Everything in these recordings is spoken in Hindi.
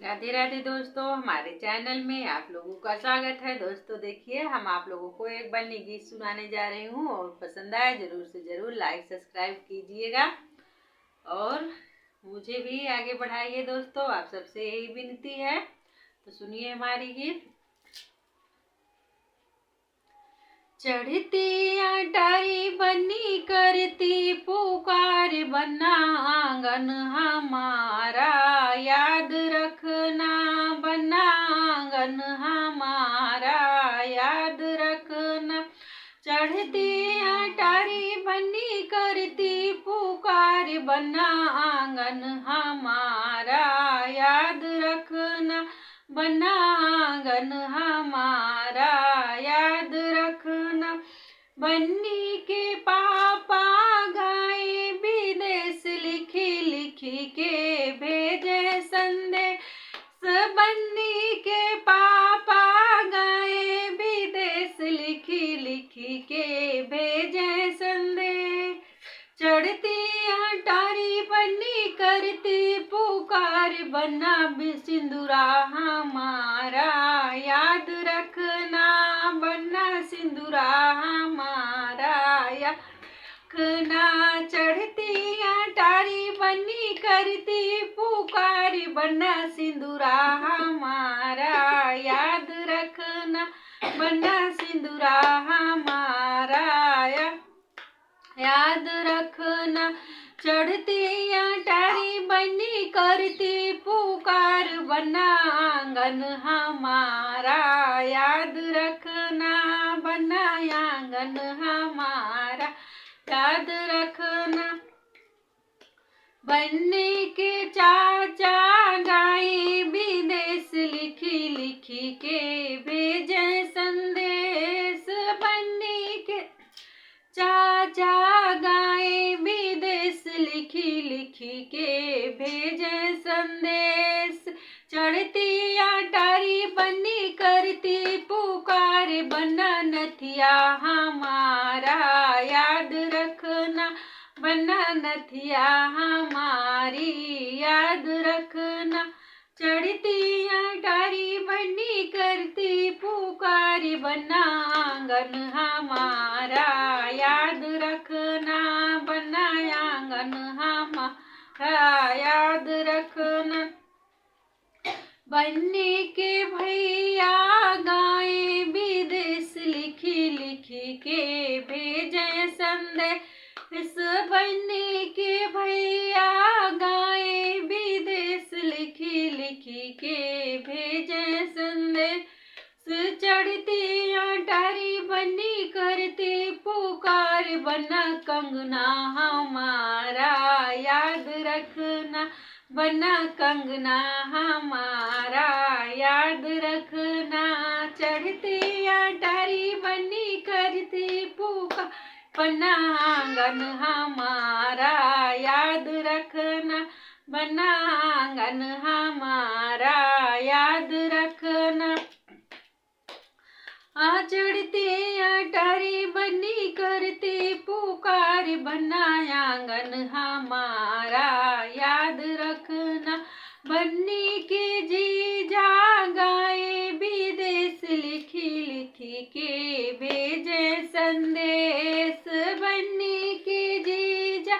राधे राधे दोस्तों, हमारे चैनल में आप लोगों का स्वागत है। दोस्तों देखिए, हम आप लोगों को एक बन्नी गीत सुनाने जा रही हूँ और पसंद आए जरूर से जरूर लाइक सब्सक्राइब कीजिएगा और मुझे भी आगे बढ़ाइए। दोस्तों आप सबसे यही विनती है, तो सुनिए हमारी गीत। चढ़ती अटारी बन्नी करती पुकार, बन्ना आंगन हमारा याद रखना, बन्ना आंगन हमारा याद रखना। चढ़ती अटारी बन्नी करती पुकार, बन्ना आंगन हमारा याद रखना, बन्ना आंगन हमारा याद रखना। बन्नी के पापा गए विदेश, लिखी लिखी के भेजे संदेश। बन्नी के पापा गए विदेश, लिखी लिखी के भेजे संदेश। चढ़ती अटारी बन्नी करती पुकार, बन्ना सिंदूरा हमारा याद रखना, बन्ना सिंदूरा हमारा याद रखना। चढ़ती अटारी बन्नी करती पुकार, बन्ना सिंदूरा हमारा याद रखना, बन्ना सिंदूरा हमारा याद रखना। चढ़ती अटारी बन्नी करती पुकार, बन्ना आंगन हमारा याद रखना, बन्ना आंगन हमारा याद रखना। बन्नी के चाचा गए विदेश, लिखी लिखी के भेजे संदेश। बन्नी के चाचा गए विदेश, लिखी लिखी के भेजे संदेश। चढ़ती अटारी बन्नी करती पुकार, बन्ना नथिया हमारा याद रखना, बन्ना नथिया हमारी याद रखना। चढ़ती अटारी बन्नी करती पुकार, बन्ना आंगन हमारा याद रखना, बन्ना आंगन हमारा याद रखना। बन्नी के भैया गए विदेश, लिखी लिखी के भेजे संदेश। बन्नी के भैया गए विदेश, लिखी लिखी के भेजे संदेश। चढ़ती अटारी बन्नी करती पुकार, बन्ना कंगना हमारा याद रखना, बन्ना कंगना हमारा याद रखना। चढ़ती अटारी बन्नी करती पुकार, बन्ना आंगन हमारा याद रखना, बन्ना आंगन हमारा याद रखना। चढ़ती अटारी बन्नी करती पुकार, बन्ना आंगन हमारा याद रखना। बन्नी के जीजा गए विदेश, लिखी लिखी के भेजे संदेश। बन्नी के जीजा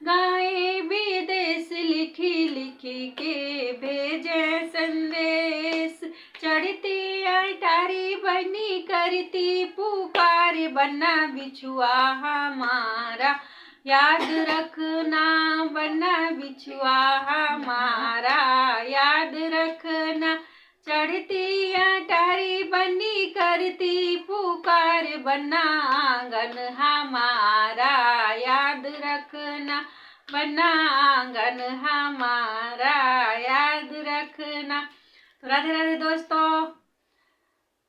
गए विदेश, लिखी लिखी के भेजे संदेश। चढ़ती अटारी बन्नी करती पुकार, बन्ना बिछुआ हमारा याद रखना, बन्ना बिछुआ हमारा याद रखना। चढ़ती अटारी बन्नी करती पुकार, बन्ना आंगन हमारा याद रखना, बन्ना आंगन हमारा याद रखना। तो राधे राधे दोस्तों,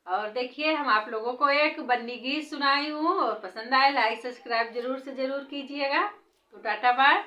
और देखिए हम आप लोगों को एक बन्नी गीत सुनाई हूँ और पसंद आए लाइक सब्सक्राइब जरूर से जरूर कीजिएगा। तो टाटा बाय।